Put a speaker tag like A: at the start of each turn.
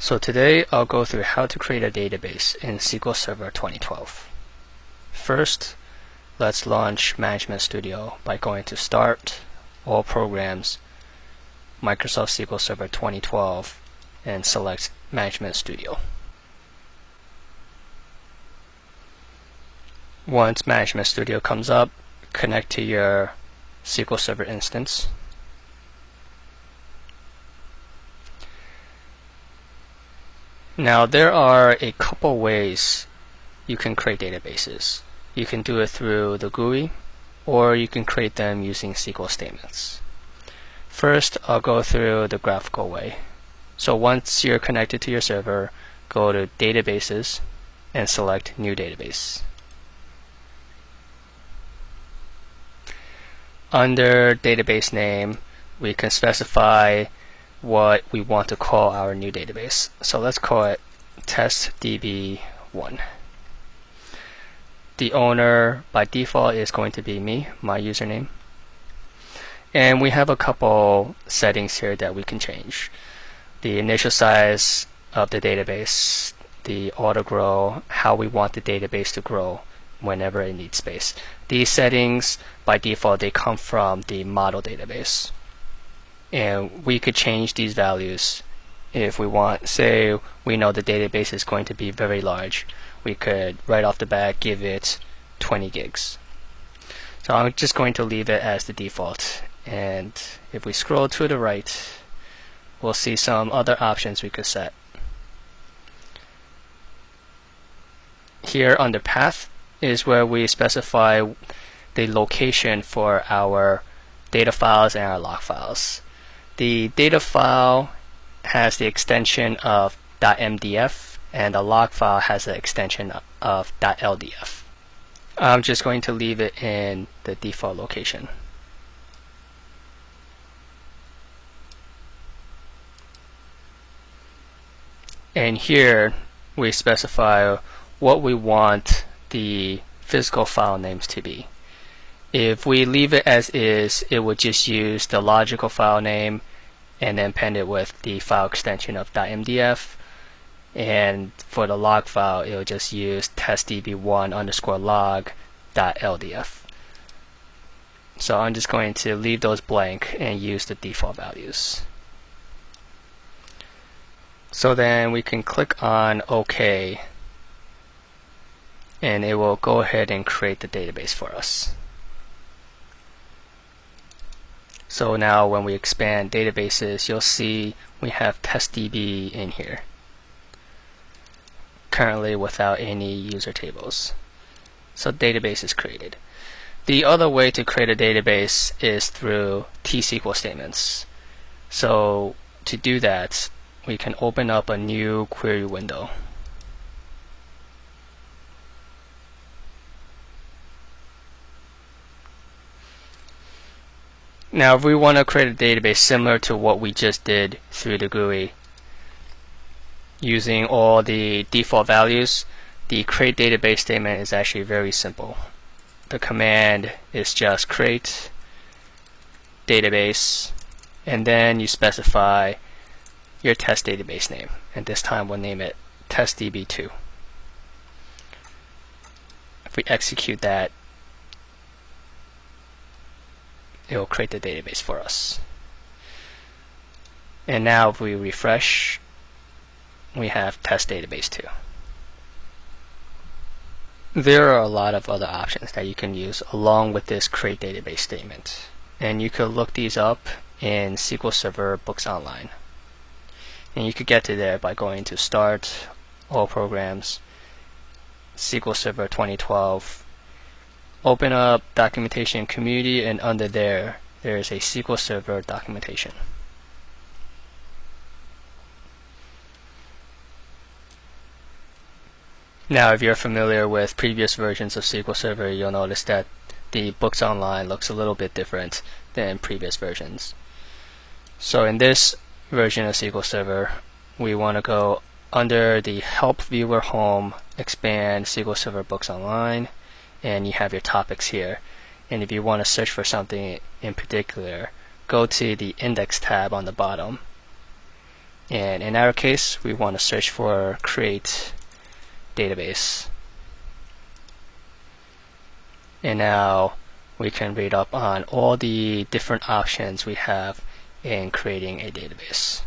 A: So today I'll go through how to create a database in SQL Server 2012. First, let's launch Management Studio by going to Start, All Programs, Microsoft SQL Server 2012, and select Management Studio. Once Management Studio comes up, connect to your SQL Server instance. Now there are a couple ways you can create databases. You can do it through the GUI, or you can create them using SQL statements. First, I'll go through the graphical way. So once you're connected to your server, go to Databases and select New Database. Under database name, we can specify what we want to call our new database. So let's call it testdb1. The owner by default is going to be me, my username. And we have a couple settings here that we can change. The initial size of the database, the auto grow, how we want the database to grow whenever it needs space. These settings by default, they come from the model database. And we could change these values if we want. Say we know the database is going to be very large. We could right off the bat give it 20 gigs. So I'm just going to leave it as the default. And if we scroll to the right, we'll see some other options we could set. Here under path is where we specify the location for our data files and our log files. The data file has the extension of .mdf and the log file has the extension of .ldf. I'm just going to leave it in the default location. And here we specify what we want the physical file names to be. If we leave it as is, it would just use the logical file name and then append it with the file extension of .mdf. And for the log file, it will just use testdb1_log.ldf. So I'm just going to leave those blank and use the default values. So then we can click on OK, and it will go ahead and create the database for us. So now when we expand databases, you'll see we have testdb in here, currently without any user tables. So database is created. The other way to create a database is through T-SQL statements. So to do that, we can open up a new query window. Now if we want to create a database similar to what we just did through the GUI, using all the default values, the create database statement is actually very simple. The command is just create database, and then you specify your test database name, and this time we'll name it testdb2. If we execute that, it will create the database for us. And now if we refresh, we have test database 2. There are a lot of other options that you can use along with this create database statement, and you could look these up in SQL Server Books Online. And you could get to there by going to Start, All Programs, SQL Server 2012, open up Documentation Community, and under there is a SQL Server documentation. Now if you're familiar with previous versions of SQL Server, you'll notice that the Books Online looks a little bit different than previous versions. So in this version of SQL Server, we want to go under the Help Viewer Home, expand SQL Server Books Online, and you have your topics here. And if you want to search for something in particular, go to the Index tab on the bottom And in our case, we want to search for create database. And now we can read up on all the different options we have in creating a database.